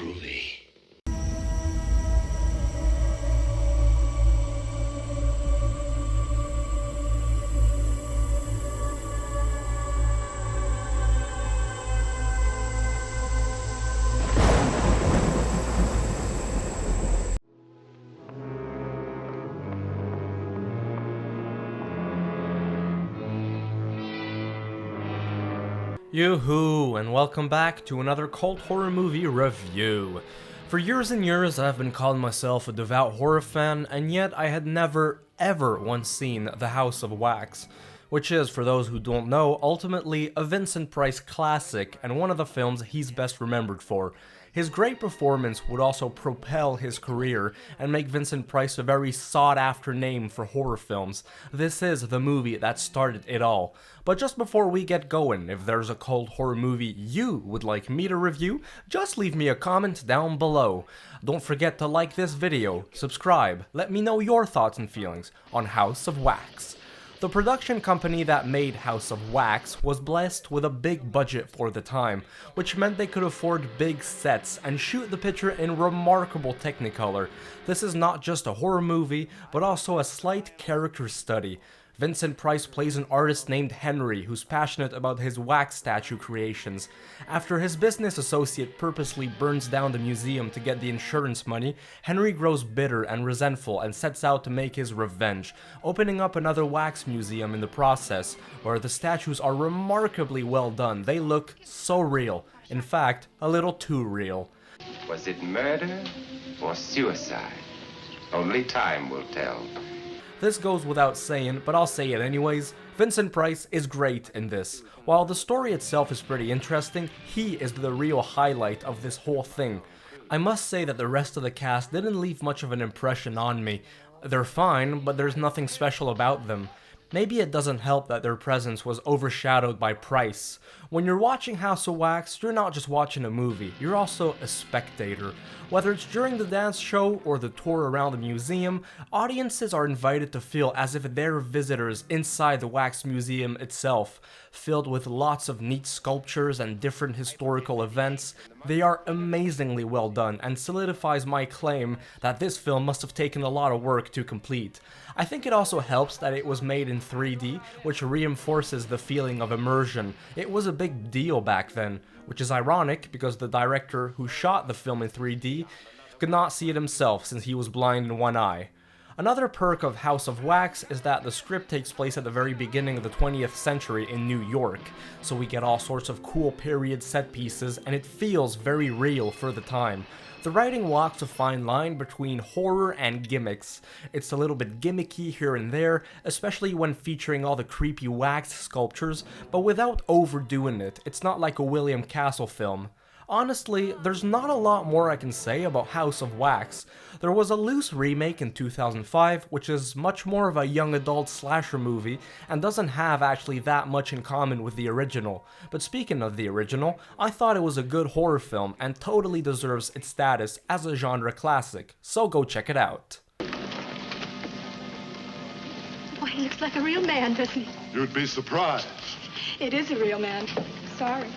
groovy. Yoo-hoo, and welcome back to another cult horror movie review. For years and years, I've been calling myself a devout horror fan, and yet I had never, ever once seen The House of Wax, which is, for those who don't know, ultimately a Vincent Price classic and one of the films he's best remembered for. His great performance would also propel his career and make Vincent Price a very sought-after name for horror films. This is the movie that started it all. But just before we get going, if there's a cult horror movie you would like me to review, just leave me a comment down below. Don't forget to like this video, subscribe, let me know your thoughts and feelings on House of Wax. The production company that made House of Wax was blessed with a big budget for the time, which meant they could afford big sets and shoot the picture in remarkable Technicolor. This is not just a horror movie, but also a slight character study. Vincent Price plays an artist named Henry who's passionate about his wax statue creations. After his business associate purposely burns down the museum to get the insurance money, Henry grows bitter and resentful and sets out to make his revenge, opening up another wax museum in the process, where the statues are remarkably well done. They look so real. In fact, a little too real. Was it murder or suicide? Only time will tell. This goes without saying, but I'll say it anyways. Vincent Price is great in this. While the story itself is pretty interesting, he is the real highlight of this whole thing. I must say that the rest of the cast didn't leave much of an impression on me. They're fine, but there's nothing special about them. Maybe it doesn't help that their presence was overshadowed by Price. When you're watching House of Wax, you're not just watching a movie, you're also a spectator. Whether it's during the dance show or the tour around the museum, audiences are invited to feel as if they're visitors inside the Wax Museum itself, filled with lots of neat sculptures and different historical events. They are amazingly well done and solidifies my claim that this film must have taken a lot of work to complete. I think it also helps that it was made in 3D, which reinforces the feeling of immersion. It was a big deal back then, which is ironic because the director who shot the film in 3D could not see it himself since he was blind in one eye. Another perk of House of Wax is that the script takes place at the very beginning of the 20th century in New York, so we get all sorts of cool period set pieces and it feels very real for the time. The writing walks a fine line between horror and gimmicks. It's a little bit gimmicky here and there, especially when featuring all the creepy wax sculptures, but without overdoing it. It's not like a William Castle film. Honestly, there's not a lot more I can say about House of Wax. There was a loose remake in 2005, which is much more of a young adult slasher movie and doesn't have actually that much in common with the original. But speaking of the original, I thought it was a good horror film and totally deserves its status as a genre classic, so go check it out. Boy, he looks like a real man, doesn't he? You'd be surprised. It is a real man. Sorry.